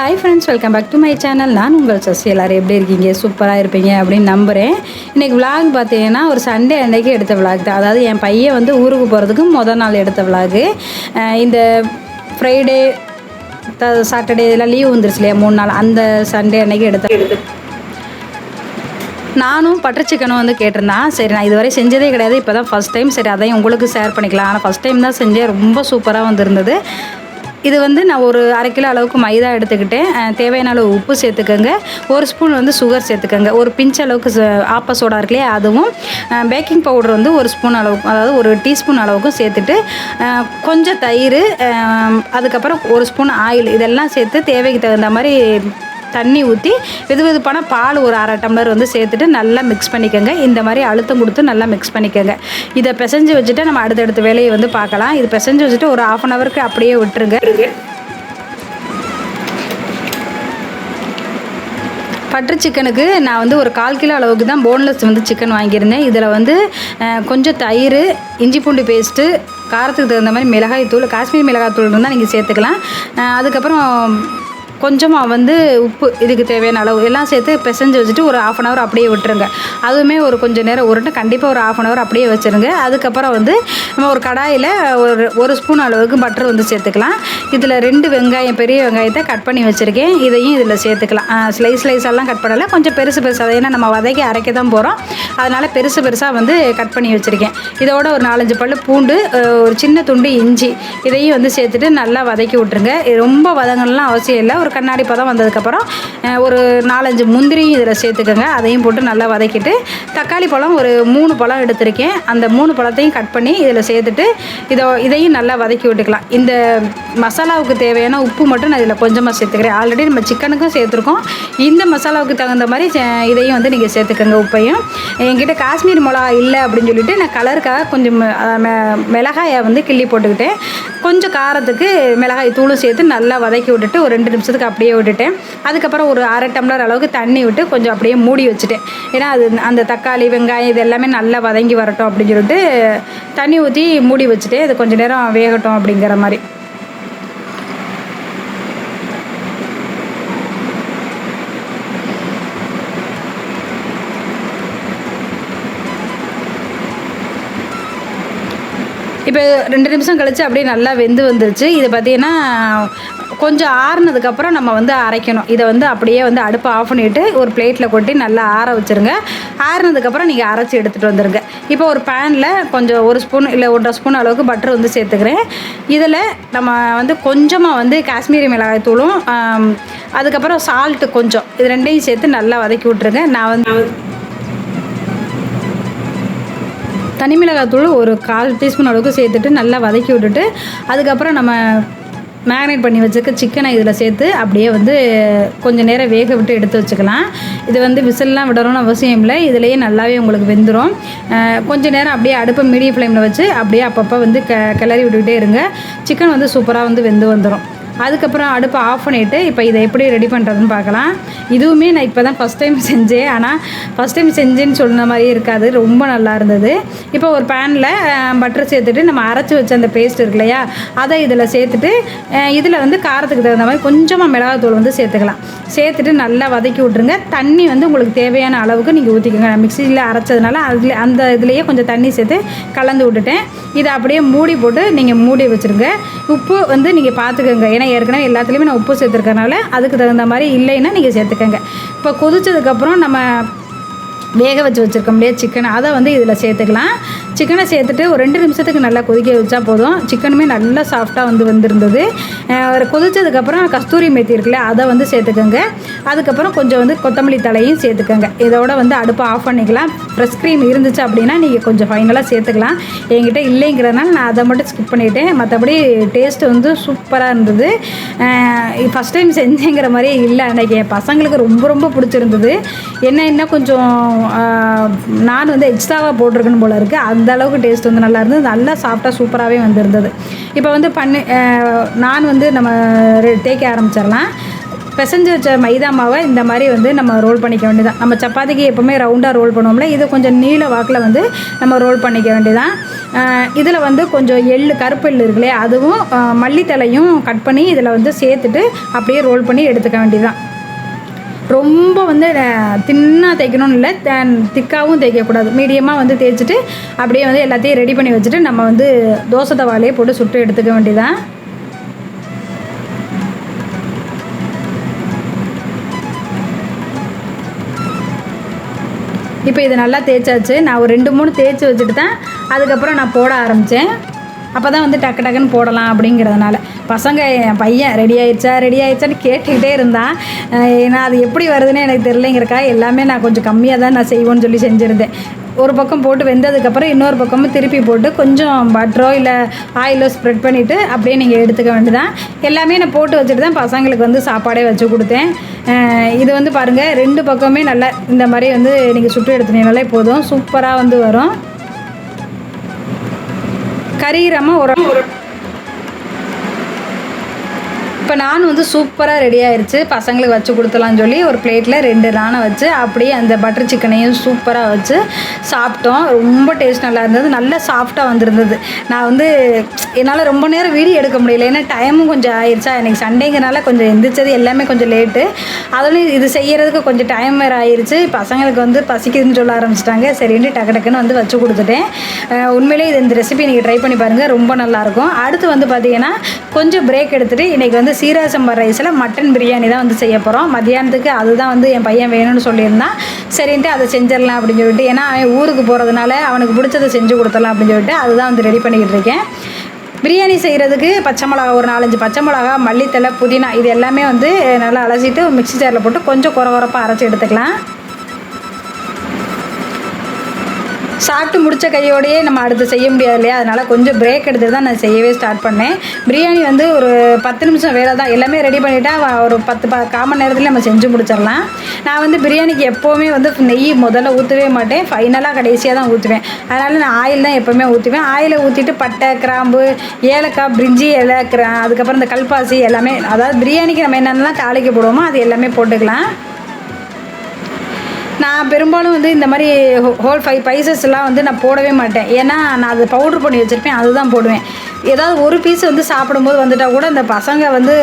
Hi friends, welcome back to my channel. நான் உங்கள் சசி. எல்லோரும் எப்படி இருக்கீங்க? சூப்பராக இருப்பீங்க அப்படின்னு நம்புகிறேன். இன்றைக்கி விலாக் பார்த்தீங்கன்னா ஒரு சண்டே அன்றைக்கி எடுத்த விலாக் தான். அதாவது என் பையன் வந்து ஊருக்கு போகிறதுக்கு மொதல் நாள் எடுத்த விலாகு. இந்த ஃப்ரைடே சாட்டர்டே இதெல்லாம் லீவ் வந்துருச்சு இல்லையா, 3 நாள், அந்த சண்டே அன்றைக்கி எடுத்து நானும் பட்டர் சிக்கனும் வந்து கேட்டிருந்தேன். சரி, நான் இதுவரை செஞ்சதே கிடையாது, இப்போ தான் ஃபஸ்ட் டைம். சரி, அதையும் உங்களுக்கு ஷேர் பண்ணிக்கலாம். ஆனால் ஃபஸ்ட் டைம் தான் செஞ்சேன், ரொம்ப சூப்பராக வந்துருந்தது. இது வந்து நான் ஒரு 1/2 கிலோ அளவுக்கு மைதா எடுத்துக்கிட்டேன். தேவையான அளவு உப்பு சேர்த்துக்கோங்க. 1 ஸ்பூன் வந்து சுகர் சேர்த்துக்கோங்க. ஒரு பிஞ்ச் அளவுக்கு ஆப்ப சோடா இருக்கு இல்லையா, அதுவும் பேக்கிங் பவுடர் வந்து 1 ஸ்பூன் அளவுக்கு, அதாவது 1 டீஸ்பூன் அளவுக்கும் சேர்த்துட்டு கொஞ்சம் தயிர், அதுக்கப்புறம் 1 ஸ்பூன் ஆயில், இதெல்லாம் சேர்த்து தேவைக்கு தகுந்த மாதிரி தண்ணி ஊற்றி வெதுவெதுப்பான பால் ஒரு 1/2 டம்ளர் வந்து சேர்த்துட்டு நல்லா மிக்ஸ் பண்ணிக்கோங்க. இந்த மாதிரி அழுத்தம் கொடுத்து நல்லா மிக்ஸ் பண்ணிக்கோங்க. இதை பிசைஞ்சு வச்சுட்டு நம்ம அடுத்தடுத்த வேலையை வந்து பார்க்கலாம். இது பிசைஞ்சு வச்சுட்டு ஒரு 1/2 ஹவருக்கு அப்படியே விட்டுருங்க. பட்டர் சிக்கனுக்கு நான் வந்து ஒரு 1/4 கிலோ அளவுக்கு தான் போன்லெஸ் வந்து சிக்கன் வாங்கியிருந்தேன். இதில் வந்து கொஞ்சம் தயிர், இஞ்சி பூண்டு பேஸ்ட்டு, காரத்துக்கு தகுந்த மாதிரி மிளகாய் தூள், காஷ்மீர் மிளகாய் தூள் இருந்தால் நீங்கள் சேர்த்துக்கலாம். அதுக்கப்புறம் கொஞ்சமாக வந்து உப்பு, இதுக்கு தேவையான அளவு எல்லாம் சேர்த்து பிசைஞ்சு வச்சுட்டு ஒரு 1/2 ஹவர் அப்படியே விட்டுருங்க. அதுவுமே ஒரு கொஞ்சம் நேரம் உருட்டு, கண்டிப்பாக ஒரு 1/2 ஹவர் அப்படியே வச்சுருங்க. அதுக்கப்புறம் வந்து நம்ம ஒரு கடாயில் ஒரு ஸ்பூன் அளவுக்கு பட்டர் வந்து சேர்த்துக்கலாம். இதில் 2 வெங்காயம், பெரிய வெங்காயத்தை கட் பண்ணி வச்சுருக்கேன், இதையும் இதில் சேர்த்துக்கலாம். ஸ்லைஸெல்லாம் கட் பண்ணலை, கொஞ்சம் பெருசு பெருசாக, ஏன்னா நம்ம வதக்கி அரைக்க தான் போகிறோம், அதனால் பெருசாக வந்து கட் பண்ணி வச்சுருக்கேன். இதோட ஒரு 4-5 பல்லு பூண்டு, ஒரு சின்ன துண்டு இஞ்சி, இதையும் வந்து சேர்த்துட்டு நல்லா வதக்கி விட்ருங்க. ரொம்ப வதங்கலாம் அவசியம் இல்லை. ஒரு கண்ணாடி பதம் வந்ததுக்கப்புறம் ஒரு 4-5 முந்திரியும் இதில் சேர்த்துக்கோங்க. அதையும் போட்டு நல்லா வதக்கிட்டு தக்காளி பழம் ஒரு 3 பழம் எடுத்திருக்கேன், அந்த 3 பழத்தையும் கட் பண்ணி இதில் சேர்த்துட்டு இதையும் நல்லா வதக்கி விட்டுக்கலாம். இந்த மசாலாவுக்கு தேவையான உப்பு மட்டும் நான் இதில் கொஞ்சமாக சேர்த்துக்கிறேன். ஆல்ரெடி நம்ம சிக்கனுக்கும் சேர்த்துருக்கோம். இந்த மசாலாவுக்கு தகுந்த மாதிரி இதையும் வந்து நீங்கள் சேர்த்துக்கோங்க, உப்பையும். என்கிட்ட காஷ்மீர் மிளகா இல்லை அப்படின்னு சொல்லிட்டு நான் கலருக்காக கொஞ்சம் மிளகாயை வந்து கிள்ளி போட்டுக்கிட்டேன். கொஞ்சம் காரத்துக்கு மிளகாய் தூளும் சேர்த்து நல்லா வதக்கி விட்டுட்டு ஒரு 2 நிமிஷத்துக்கு அப்படியே விட்டுட்டேன். அதுக்கப்புறம் ஒரு 1/2 டம்ளர் அளவுக்கு தண்ணி விட்டு கொஞ்சம் அப்படியே மூடி வச்சுட்டேன். ஏன்னா அது அந்த தக்காளி, வெங்காயம் இது எல்லாமே நல்லா வதங்கி வரட்டும் அப்படின்னு சொல்லிட்டு தண்ணி ஊற்றி மூடி வச்சுட்டேன். இது கொஞ்சம் நேரம் வேகட்டும் அப்படிங்கிற மாதிரி. இப்போ 2 நிமிஷம் கழித்து அப்படியே நல்லா வெந்து வந்துருச்சு. இது பார்த்திங்கன்னா கொஞ்சம் ஆறுனதுக்கப்புறம் நம்ம வந்து அரைக்கணும். இதை வந்து அப்படியே வந்து அடுப்பை ஆஃப் பண்ணிவிட்டு ஒரு பிளேட்டில் கொட்டி நல்லா ஆற வச்சுருங்க. ஆறுனதுக்கப்புறம் நீங்கள் அரைச்சி எடுத்துகிட்டு வந்துடுங்க. இப்போ ஒரு பேனில் கொஞ்சம் 1 ஸ்பூன் இல்லை 1.5 ஸ்பூன் அளவுக்கு பட்டர் வந்து சேர்த்துக்கிறேன். இதில் நம்ம வந்து கொஞ்சமாக வந்து காஷ்மீரி மிளகாய் தூளும் அதுக்கப்புறம் சால்ட்டு கொஞ்சம், இது 2ஐயும் சேர்த்து நல்லா வதக்கி விட்ருங்க. நான் வந்து தனி மிளகாத்தூள் ஒரு 1/4 டீஸ்பூன் அளவுக்கு சேர்த்துட்டு நல்லா வதக்கி விட்டுட்டு அதுக்கப்புறம் நம்ம மேரினேட் பண்ணி வச்சுருக்க சிக்கனை இதில் சேர்த்து அப்படியே வந்து கொஞ்சம் நேரம் வேக விட்டு எடுத்து வச்சுக்கலாம். இது வந்து விசில்லாம் விடணும்னு அவசியம் இல்லை, இதுலேயே நல்லாவே உங்களுக்கு வெந்துடும். கொஞ்சம் நேரம் அப்படியே அடுப்பை மீடியம் ஃப்ளேமில் வச்சு அப்படியே அப்பப்போ வந்து கிளறி விட்டுக்கிட்டே இருங்க. சிக்கன் வந்து சூப்பராக வந்து வெந்து வந்துடும். அதுக்கப்புறம் அடுப்பை ஆஃப் பண்ணிவிட்டு இப்போ இதை எப்படி ரெடி பண்ணுறதுன்னு பார்க்கலாம். இதுவுமே நான் இப்போ தான் ஃபஸ்ட் டைம் செஞ்சேன். ஆனால் ஃபஸ்ட் டைம் செஞ்சேன்னு சொன்ன மாதிரியே இருக்காது, ரொம்ப நல்லா இருந்தது. இப்போ ஒரு பேனில் பட்டர் சேர்த்துட்டு நம்ம அரைச்சி வச்ச அந்த பேஸ்ட் இருக்கு இல்லையா, அதை இதில் சேர்த்துட்டு இதில் வந்து காரத்துக்கு தகுந்த மாதிரி கொஞ்சமாக மிளகாத்தூள் வந்து சேர்த்துக்கலாம். சேர்த்துட்டு நல்லா வதக்கி விட்ருங்க. தண்ணி வந்து உங்களுக்கு தேவையான அளவுக்கு நீங்கள் ஊற்றிக்கோங்க. நான் மிக்சியில் அரைச்சதுனால அதில் அந்த இதுலேயே கொஞ்சம் தண்ணி சேர்த்து கலந்து விட்டுட்டேன். இதை அப்படியே மூடி போட்டு நீங்கள் மூடி வச்சுருங்க. உப்பு வந்து நீங்கள் பார்த்துக்கோங்க, ஏன்னா ஏற்கனவே எல்லாத்துலேயுமே நான் உப்பு சேர்த்துருக்கனால அதுக்கு தகுந்த மாதிரி இல்லைன்னா நீங்கள் சேர்த்துக்கோங்க. இப்போ கொதிச்சதுக்கப்புறம் நம்ம வேக வச்சுருக்கோம் இல்லையா சிக்கன், அதை வந்து இதில் சேர்த்துக்கலாம். சிக்கனை சேர்த்துட்டு ஒரு 2 நிமிஷத்துக்கு நல்லா கொதிக்க வச்சா போதும். சிக்கனுமே நல்லா சாஃப்டாக வந்து வந்திருந்தது. கொதிச்சதுக்கப்புறம் கஸ்தூரி மேத்தி இருக்குல்ல, அதை வந்து சேர்த்துக்கோங்க. அதுக்கப்புறம் கொஞ்சம் வந்து கொத்தமல்லி தலையும் சேர்த்துக்கோங்க. இதோட வந்து அடுப்பை ஆஃப் பண்ணிக்கலாம். ஃப்ரெஷ் க்ரீம் இருந்துச்சு அப்படின்னா நீங்கள் கொஞ்சம் ஃபைனலாக சேர்த்துக்கலாம். என்கிட்ட இல்லைங்கிறதுனால நான் அதை மட்டும் ஸ்கிப் பண்ணிவிட்டேன். மற்றபடி டேஸ்ட்டு வந்து சூப்பராக இருந்தது. ஃபஸ்ட் டைம் செஞ்சேங்கிற மாதிரியே இல்லை. அன்றைக்கி என் பசங்களுக்கு ரொம்ப ரொம்ப பிடிச்சிருந்தது. என்ன கொஞ்சம் நான் வந்து எக்ஸ்ட்ராவாக போட்டிருக்கணும் போல் இருக்குது, அந்த அளவுக்கு டேஸ்ட் வந்து நல்லா இருந்தது. நல்லா சாஃப்டாக சூப்பராகவே வந்துருந்தது. இப்போ வந்து நான் வந்து நம்ம தேய்க்க ஆரம்பிச்சிடலாம். பிசைஞ்சு வச்ச மைதா மாவை இந்த மாதிரி வந்து நம்ம ரோல் பண்ணிக்க வேண்டியதான். நம்ம சப்பாத்திக்கு எப்போவுமே ரவுண்டாக ரோல் பண்ணுவோம்ல, இது கொஞ்சம் நீள வாக்கில் வந்து நம்ம ரோல் பண்ணிக்க வேண்டியதான். இதில் வந்து கொஞ்சம் கருப்பு எள்ளு இருக்குல்லையே, அதுவும் மல்லித்தலையும் கட் பண்ணி இதில் வந்து சேர்த்துட்டு அப்படியே ரோல் பண்ணி எடுத்துக்க வேண்டியதான். ரொம்ப வந்து தின்னாக தேய்க்கணும்னு இல்லை, திக்காகவும் தேய்க்கக்கூடாது. மீடியமாக வந்து தேய்ச்சிட்டு அப்படியே வந்து எல்லாத்தையும் ரெடி பண்ணி வச்சுட்டு நம்ம வந்து தோசை தவாலையே போட்டு சுட்டு எடுத்துக்க வேண்டியதான். இப்போ இது நல்லா தேய்ச்சாச்சு. நான் ஒரு 2-3 தேய்ச்சி வச்சுட்டு தான் அதுக்கப்புறம் நான் போட ஆரம்பித்தேன். அப்போ தான் வந்து டக்கு டக்குன்னு போடலாம் அப்படிங்கிறதுனால. பசங்க என் பையன் ரெடி ஆயிடுச்சான்னு கேட்டுக்கிட்டே இருந்தான். ஏன்னா அது எப்படி வருதுன்னு எனக்கு தெரியலைங்கிறக்கா எல்லாமே நான் கொஞ்சம் கம்மியாக தான் நான் செய்வோன்னு சொல்லி செஞ்சுருந்தேன். ஒரு பக்கம் போட்டு வெந்ததுக்கப்புறம் இன்னொரு பக்கமும் திருப்பி போட்டு கொஞ்சம் பட்டரோ இல்லை ஆயிலோ ஸ்ப்ரெட் பண்ணிவிட்டு அப்படியே நீங்கள் எடுத்துக்க வேண்டியதான். எல்லாமே நான் போட்டு வச்சுட்டு தான் பசங்களுக்கு வந்து சாப்பாடே வச்சு கொடுத்தேன். இது வந்து பாருங்கள், 2 பக்கமே நல்லா இந்த மாதிரி வந்து நீங்கள் சுட்டு எடுத்துனீங்கனாலே போதும், சூப்பராக வந்து வரும். கறியிறாமல் ஒரு இப்போ நான் வந்து சூப்பராக ரெடி ஆயிடுச்சு. பசங்களுக்கு வச்சு கொடுத்துலான்னு சொல்லி ஒரு பிளேட்டில் 2 நானை வச்சு அப்படியே அந்த பட்டர் சிக்கனையும் சூப்பராக வச்சு சாப்பிட்டோம். ரொம்ப டேஸ்ட் நல்லா இருந்தது, நல்லா சாஃப்டாக வந்துருந்தது. நான் வந்து என்னால் ரொம்ப நேரம் வீடியோ எடுக்க முடியல, ஏன்னா டைமும் கொஞ்சம் ஆயிடுச்சா. எனக்கு சண்டேங்கிறனால கொஞ்சம் எந்திரிச்சது எல்லாமே கொஞ்சம் லேட்டு. அதுலேயும் இது செய்கிறதுக்கு கொஞ்சம் டைம் வேறு ஆயிடுச்சு. பசங்களுக்கு வந்து பசிக்குதுன்னு சொல்ல ஆரம்பிச்சிட்டாங்க. சரின்ட்டு டக்கு டக்குன்னு வந்து வச்சு கொடுத்துட்டேன். உண்மையிலே இந்த ரெசிபி நீங்கள் ட்ரை பண்ணி பாருங்கள், ரொம்ப நல்லாயிருக்கும். அடுத்து வந்து பார்த்திங்கன்னா கொஞ்சம் பிரேக் எடுத்துகிட்டு இன்றைக்கி வந்து சீரக சம்பா ரைஸில் மட்டன் பிரியாணி தான் வந்து செய்ய போகிறோம். மத்தியானத்துக்கு அதுதான் வந்து என் பையன் வேணும்னு சொல்லியிருந்தான். சரின்ட்டு அதை செஞ்சிடலாம் அப்படின்னு சொல்லிட்டு, ஏன்னா அவன் ஊருக்கு போகிறதுனால அவனுக்கு பிடிச்சதை செஞ்சு கொடுத்துடலாம் அப்படின்னு சொல்லிட்டு அதுதான் வந்து ரெடி பண்ணிக்கிட்டு இருக்கேன். பிரியாணி செய்கிறதுக்கு பச்சை மிளகா, ஒரு 4-5 பச்சை மிளகா, மல்லித்தலை, புதினா இது எல்லாமே வந்து நல்லா அலசிட்டு மிக்ஸி ஜாரில் போட்டு கொஞ்சம் குறப்பாக அரைச்சி எடுத்துக்கலாம். சாப்பிட்டு முடித்த கையோடையே நம்ம அடுத்து செய்ய முடியாது இல்லையா, அதனால் கொஞ்சம் பிரேக் எடுத்துட்டு தான் நான் செய்யவே ஸ்டார்ட் பண்ணேன். பிரியாணி வந்து ஒரு 10 நிமிஷம் வேலை தான். எல்லாமே ரெடி பண்ணிவிட்டா ஒரு 10-1/4 மணி நேரத்தில் நம்ம செஞ்சு முடிச்சிடலாம். நான் வந்து பிரியாணிக்கு எப்போவுமே வந்து நெய் முதல்ல ஊற்றவே மாட்டேன், ஃபைனலாக கடைசியாக தான் ஊற்றுவேன். அதனால் நான் ஆயில் தான் எப்போவுமே ஊற்றுவேன். ஆயிலை ஊற்றிட்டு பட்டை, கிராம்பு, ஏலக்காய், பிரிஞ்சி இலை, அதுக்கப்புறம் இந்த கல்பாசி எல்லாமே, அதாவது பிரியாணிக்கு நம்ம என்னென்னலாம் தாளிக்க போடுவோமோ அது எல்லாமே போட்டுக்கலாம். நான் பெரும்பாலும் வந்து இந்த மாதிரி ஹோல் 5 ஸ்பைசஸ்லாம் வந்து நான் போடவே மாட்டேன், ஏன்னா நான் அது பவுட்ரு பண்ணி வச்சுருப்பேன், அதுதான் போடுவேன். ஏதாவது ஒரு பீஸ் வந்து சாப்பிடும்போது வந்துட்டால் கூட இந்த பசங்க வந்து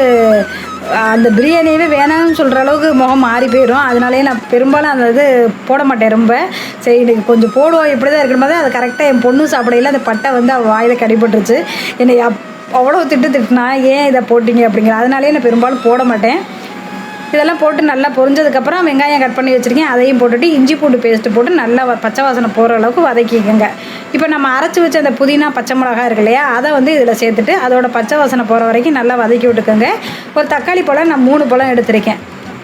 அந்த பிரியாணியவே வேணாம்னு சொல்கிற அளவுக்கு முகம் மாறி போயிடும். அதனாலே நான் பெரும்பாலும் அந்த இது போட மாட்டேன் ரொம்ப. சரி இன்றைக்கி கொஞ்சம் போடுவோம், இப்படி தான் இருக்கிற மாதிரி. அது கரெக்டாக என் பொண்ணு சாப்பிடையில அந்த பட்டை வந்து அவள் வாயில் கடிபட்டுருச்சு. என்னை அவ்வளோ திட்டுனா ஏன் இதை போட்டிங்க அப்படிங்கிற, அதனாலே நான் பெரும்பாலும் போட மாட்டேன். இதெல்லாம் போட்டு நல்லா பொரிஞ்சதுக்கப்புறம் வெங்காயம் கட் பண்ணி வச்சுருக்கேன், அதையும் போட்டுட்டு இஞ்சி பூண்டு பேஸ்ட்டு போட்டு நல்லா பச்சை வாசனை போகிற அளவுக்கு வதக்கிக்கோங்க. இப்போ நம்ம அரைச்சி வச்ச அந்த புதினா, பச்சை மிளகா இருக்கு இல்லையா, அதை வந்து இதில் சேர்த்துட்டு அதோட பச்சை வாசனை போகிற வரைக்கும் நல்லா வதக்கி விட்டுக்கோங்க. ஒரு தக்காளி பழம் நான் 3 பழம் எடுத்திருக்கேன்.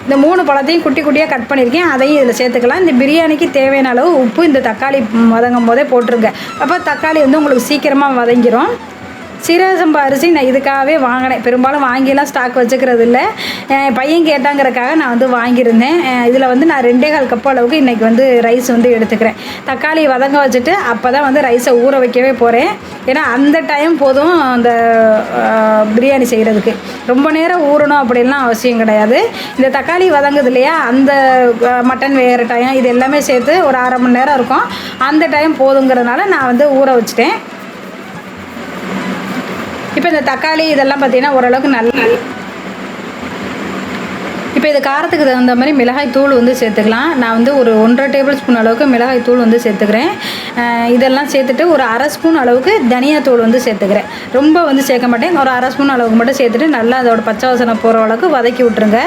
இந்த 3 பழத்தையும் குட்டி குட்டியாக கட் பண்ணியிருக்கேன், அதையும் இதில் சேர்த்துக்கலாம். இந்த பிரியாணிக்கு தேவையான அளவு உப்பு இந்த தக்காளி வதங்கும் போதே போட்டுருங்க. அப்போ தக்காளி வந்து உங்களுக்கு சீக்கிரமாக வதங்கிடும். சீரக சம்பா அரிசி நான் இதுக்காகவே வாங்கினேன். பெரும்பாலும் வாங்கியெல்லாம் ஸ்டாக் வச்சுக்கிறது இல்லை, என் பையன் கேட்டாங்கிறக்காக நான் வந்து வாங்கியிருந்தேன். இதில் வந்து நான் 2.25 கப் அளவுக்கு இன்றைக்கி வந்து ரைஸ் வந்து எடுத்துக்கிறேன். தக்காளி வதங்க வச்சுட்டு அப்போ தான் வந்து ரைஸை ஊற வைக்கவே போகிறேன். ஏன்னா அந்த டைம் போதும் அந்த பிரியாணி செய்கிறதுக்கு. ரொம்ப நேரம் ஊறணும் அப்படின்லாம் அவசியம் கிடையாது. இந்த தக்காளி வதங்குது இல்லையா, அந்த மட்டன் வேகிற டைம் இது எல்லாமே சேர்த்து ஒரு 1/2 மணி நேரம் இருக்கும். அந்த டைம் போதுங்கிறதுனால நான் வந்து ஊற வச்சுட்டேன். இப்போ இந்த தக்காளி இதெல்லாம் பார்த்திங்கன்னா ஓரளவுக்கு இப்போ இது காரத்துக்கு தகுந்த மாதிரி மிளகாய் தூள் வந்து சேர்த்துக்கலாம். நான் வந்து ஒரு 1.5 டேபிள் ஸ்பூன் அளவுக்கு மிளகாய் தூள் வந்து சேர்த்துக்கிறேன். இதெல்லாம் சேர்த்துட்டு ஒரு 1/2 ஸ்பூன் அளவுக்கு தனியாத்தூள் வந்து சேர்த்துக்கிறேன். ரொம்ப வந்து சேர்க்க மாட்டேன், ஒரு 1/2 ஸ்பூன் அளவுக்கு மட்டும் சேர்த்துட்டு நல்லா அதோட பச்சை வாசனை போகிற அளவுக்கு வதக்கி விட்ருங்க.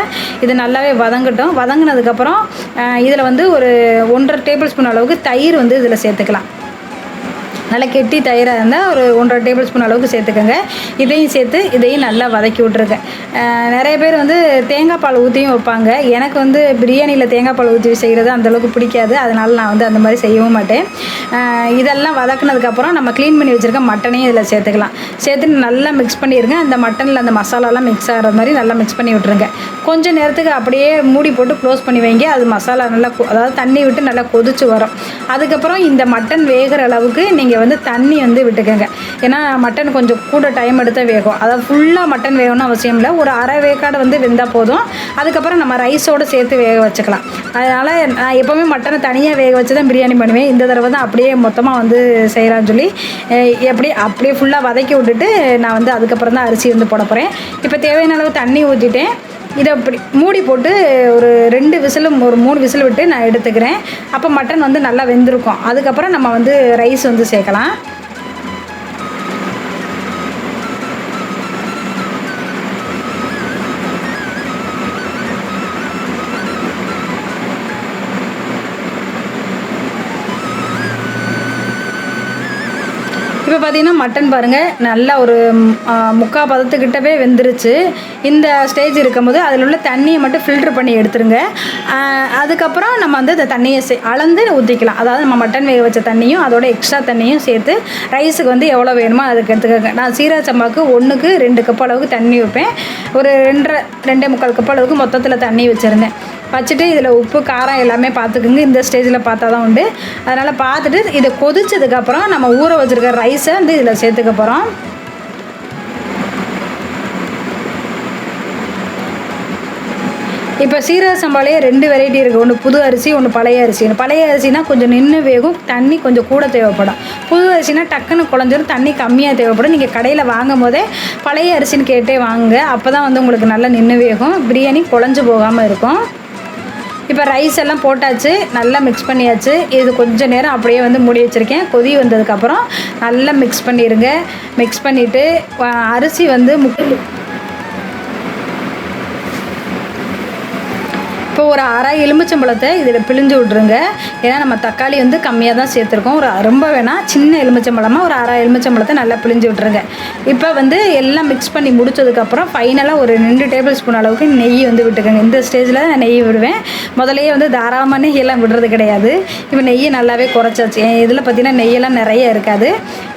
இது நல்லாவே வதங்கட்டும். வதங்கினதுக்கப்புறம் இதில் வந்து ஒரு 1.5 டேபிள் ஸ்பூன் அளவுக்கு தயிர் வந்து இதில் சேர்த்துக்கலாம். நல்லா கெட்டி தயிராக இருந்தால் ஒரு 1.5 டேபிள் ஸ்பூன் அளவுக்கு சேர்த்துக்கோங்க. இதையும் நல்லா வதக்கி விட்ருங்க. நிறைய பேர் வந்து தேங்காய் பால் ஊற்றியும் வைப்பாங்க. எனக்கு வந்து பிரியாணியில் தேங்காய் பால் ஊற்றி செய்கிறது அந்தளவுக்கு பிடிக்காது, அதனால் நான் வந்து அந்த மாதிரி செய்யவும் மாட்டேன். இதெல்லாம் வதக்குனதுக்கப்புறம் நம்ம க்ளீன் பண்ணி வச்சுருக்க மட்டனையும் இதில் சேர்த்துக்கலாம். சேர்த்துட்டு நல்லா மிக்ஸ் பண்ணிடுங்க. அந்த மட்டனில் அந்த மசாலாலாம் மிக்ஸ் ஆகிற மாதிரி நல்லா மிக்ஸ் பண்ணி விட்ருங்க. கொஞ்சம் நேரத்துக்கு அப்படியே மூடி போட்டு க்ளோஸ் பண்ணி வைங்க. அது மசாலா நல்லா அதாவது தண்ணி விட்டு நல்லா கொதிச்சு வரும். அதுக்கப்புறம் இந்த மட்டன் வேகிற அளவுக்கு நீங்கள் நீங்கள் வந்து தண்ணி வந்து விட்டுக்கோங்க. ஏன்னா மட்டன் கொஞ்சம் கூட டைம் எடுத்தால் வேகும். அதாவது ஃபுல்லாக மட்டன் வேகணும்னு அவசியம் இல்லை. ஒரு அரை வேக்காடு வந்து வெந்தால் போதும். அதுக்கப்புறம் நம்ம ரைஸோடு சேர்த்து வேக வச்சுக்கலாம். அதனால் நான் எப்போவுமே மட்டனை தனியாக வேக வச்சு தான் பிரியாணி பண்ணுவேன். இந்த தடவை தான் அப்படியே மொத்தமாக வந்து செய்கிறான்னு சொல்லி அப்படியே ஃபுல்லாக வதக்கி விட்டுட்டு நான் வந்து அதுக்கப்புறம் தான் அரிசி வந்து போட போகிறேன். இப்போ தேவையான அளவு தண்ணி ஊற்றிட்டேன். இதை அப்படி மூடி போட்டு ஒரு 2 விசிலும் ஒரு 3 விசில் விட்டு நான் எடுத்துக்கிறேன். அப்போ மட்டன் வந்து நல்லா வெந்திருக்கும். அதுக்கப்புறம் நம்ம வந்து ரைஸ் வந்து சேர்க்கலாம். இப்போ பார்த்தீங்கன்னா மட்டன் பாருங்கள் நல்லா ஒரு 3/4 பதத்துக்கிட்டவே வெந்துருச்சு. இந்த ஸ்டேஜ் இருக்கும்போது அதில் உள்ள தண்ணியை மட்டும் ஃபில்ட்ரு பண்ணி எடுத்துருங்க. அதுக்கப்புறம் நம்ம வந்து இந்த தண்ணியை அளந்து ஊற்றிக்கலாம். அதாவது நம்ம மட்டன் வேக வச்ச தண்ணியும் அதோட எக்ஸ்ட்ரா தண்ணியும் சேர்த்து ரைஸுக்கு வந்து எவ்வளோ வேணுமோ அதுக்கு எடுத்துக்கோங்க. நான் சீரக சம்பாவுக்கு 1க்கு 2 கப் அளவுக்கு தண்ணி வைப்பேன். ஒரு 2.25 கப் அளவுக்கு மொத்தத்தில் தண்ணி வச்சுருந்தேன். வச்சுட்டு இதில் உப்பு காரம் எல்லாமே பார்த்துக்குங்க. இந்த ஸ்டேஜில் பார்த்தா தான் உண்டு. அதனால் பார்த்துட்டு இதை கொதிச்சதுக்கப்புறம் நம்ம ஊற வச்சுருக்க ரைஸை வந்து இதில் சேர்த்துக்க போகிறோம். இப்போ சீரக சம்பாலேயே 2 வெரைட்டி இருக்குது. ஒன்று புது அரிசி, ஒன்று பழைய அரிசி. பழைய அரிசினா கொஞ்சம் நின்று வேகும், தண்ணி கொஞ்சம் கூட தேவைப்படும். புது அரிசினா டக்குன்னு குழஞ்சிரும், தண்ணி கம்மியாக தேவைப்படும். நீங்கள் கடையில் வாங்கும் போதே பழைய அரிசின்னு கேட்டே வாங்குங்க. அப்போ தான் வந்து உங்களுக்கு நல்லா நின்று வேகும், பிரியாணி குழஞ்சி போகாமல் இருக்கும். இப்போ ரைஸ் எல்லாம் போட்டாச்சு, நல்லா மிக்ஸ் பண்ணியாச்சு. இது கொஞ்சம் நேரம் அப்படியே வந்து மூடி வச்சுருக்கேன். கொதி வந்ததுக்கப்புறம் நல்லா மிக்ஸ் பண்ணிடுங்க. மிக்ஸ் பண்ணிவிட்டு அரிசி வந்து இப்போ ஒரு அரை எலுமிச்சம்பழத்தை இதில் பிழிஞ்சு விட்ருங்க. ஏன்னா நம்ம தக்காளி வந்து கம்மியாக தான் சேர்த்துருக்கோம். ரொம்ப வேணாம், சின்ன எலுமிச்சம்பழமாக ஒரு அரை எலுமிச்சம்பழத்தை நல்லா பிழிஞ்சு விட்ருங்க. இப்போ வந்து எல்லாம் மிக்ஸ் பண்ணி முடிச்சதுக்கப்புறம் ஃபைனலாக ஒரு 2 டேபிள் ஸ்பூன் அளவுக்கு நெய் வந்து விட்டுக்கோங்க. இந்த ஸ்டேஜில் நான் நெய் விடுவேன். முதலையே வந்து தாராளமாக நெய்யெல்லாம் விடுறது கிடையாது. இப்போ நெய்யை நல்லாவே குறைச்சாச்சு. இதில் பார்த்திங்கன்னா நெய்யெல்லாம் நிறைய இருக்காது.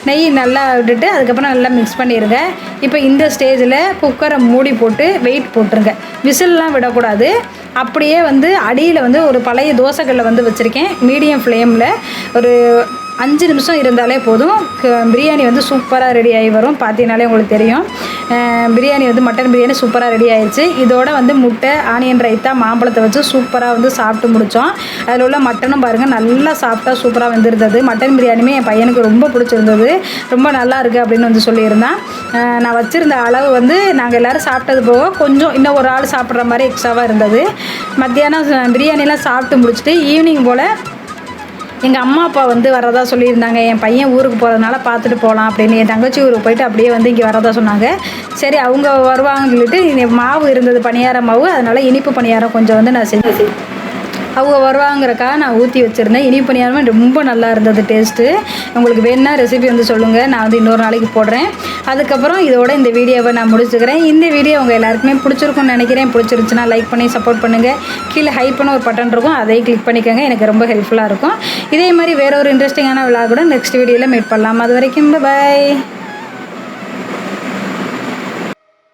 நெய் நல்லா விட்டுட்டு அதுக்கப்புறம் நல்லா மிக்ஸ் பண்ணிடுங்க. இப்போ இந்த ஸ்டேஜில் குக்கரை மூடி போட்டு வெயிட் போட்டுருங்க. விசில்லாம் விடக்கூடாது. அப்படியே வந்து அடியில் வந்து ஒரு பழைய தோசைக்கல்லை வந்து வச்சுருக்கேன். மீடியம் ஃப்ளேமில் ஒரு 5 நிமிஷம் இருந்தாலே போதும். பிரியாணி வந்து சூப்பராக ரெடி ஆகி வரும். பார்த்தீங்கனாலே உங்களுக்கு தெரியும். பிரியாணி வந்து மட்டன் பிரியாணி சூப்பராக ரெடி ஆயிடுச்சு. இதோட வந்து முட்டை, ஆனியன் ரைத்தா, மாம்பழத்தை வச்சு சூப்பராக வந்து சாப்பிட்டு முடித்தோம். அதில் உள்ள மட்டனும் பாருங்கள் நல்லா சாப்பிட்டா சூப்பராக வெந்திருந்தது. மட்டன் பிரியாணியுமே என் பையனுக்கு ரொம்ப பிடிச்சிருந்தது. ரொம்ப நல்லா இருக்குது அப்படின்னு வந்து சொல்லியிருந்தான். நான் வச்சுருந்த அளவு வந்து நாங்கள் எல்லோரும் சாப்பிட்டது போக கொஞ்சம் இன்னும் ஒரு ஆள் சாப்பிட்ற மாதிரி எக்ஸ்ட்ராவாக இருந்தது. மத்தியானம் பிரியாணிலாம் சாப்பிட்டு முடிச்சுட்டு ஈவினிங் போல் எங்கள் அம்மா அப்பா வந்து வரதா சொல்லியிருந்தாங்க. என் பையன் ஊருக்கு போகிறதுனால பார்த்துட்டு போகலாம் அப்படின்னு. என் தங்கச்சி ஊருக்கு போயிட்டு அப்படியே வந்து இங்கே வரதா சொன்னாங்க. சரி அவங்க வருவாங்கன்னு சொல்லிட்டு மாவு இருந்தது, பணியார மாவு. அதனால் இனிப்பு பணியாரம் கொஞ்சம் வந்து நான் செஞ்சு அவங்க வருவாங்கிறக்காக நான் ஊற்றி வச்சுருந்தேன். இனிப்பு பணியாரமே ரொம்ப நல்லா இருந்தது டேஸ்ட்டு. உங்களுக்கு வேணுன்னா ரெசிபி வந்து சொல்லுங்கள், நான் வந்து இன்னொரு நாளைக்கு போடுறேன். அதுக்கப்புறம் இதோட இந்த வீடியோவை நான் முடிச்சுக்கிறேன். இந்த வீடியோ உங்கள் எல்லாருக்குமே பிடிச்சிருக்கும்னு நினைக்கிறேன். பிடிச்சிருந்துச்சுன்னா லைக் பண்ணி சப்போர்ட் பண்ணுங்கள். கீழே ஹைப்னு ஒரு பட்டன் இருக்கும், அதையும் கிளிக் பண்ணிக்கோங்க. எனக்கு ரொம்ப ஹெல்ப்ஃபுல்லாக இருக்கும். இதே மாதிரி வேறு ஒரு இன்ட்ரெஸ்டிங்கான விழா கூட நெக்ஸ்ட் வீடியோவில் மீட் பண்ணலாம். அது வரைக்கும் பாய்.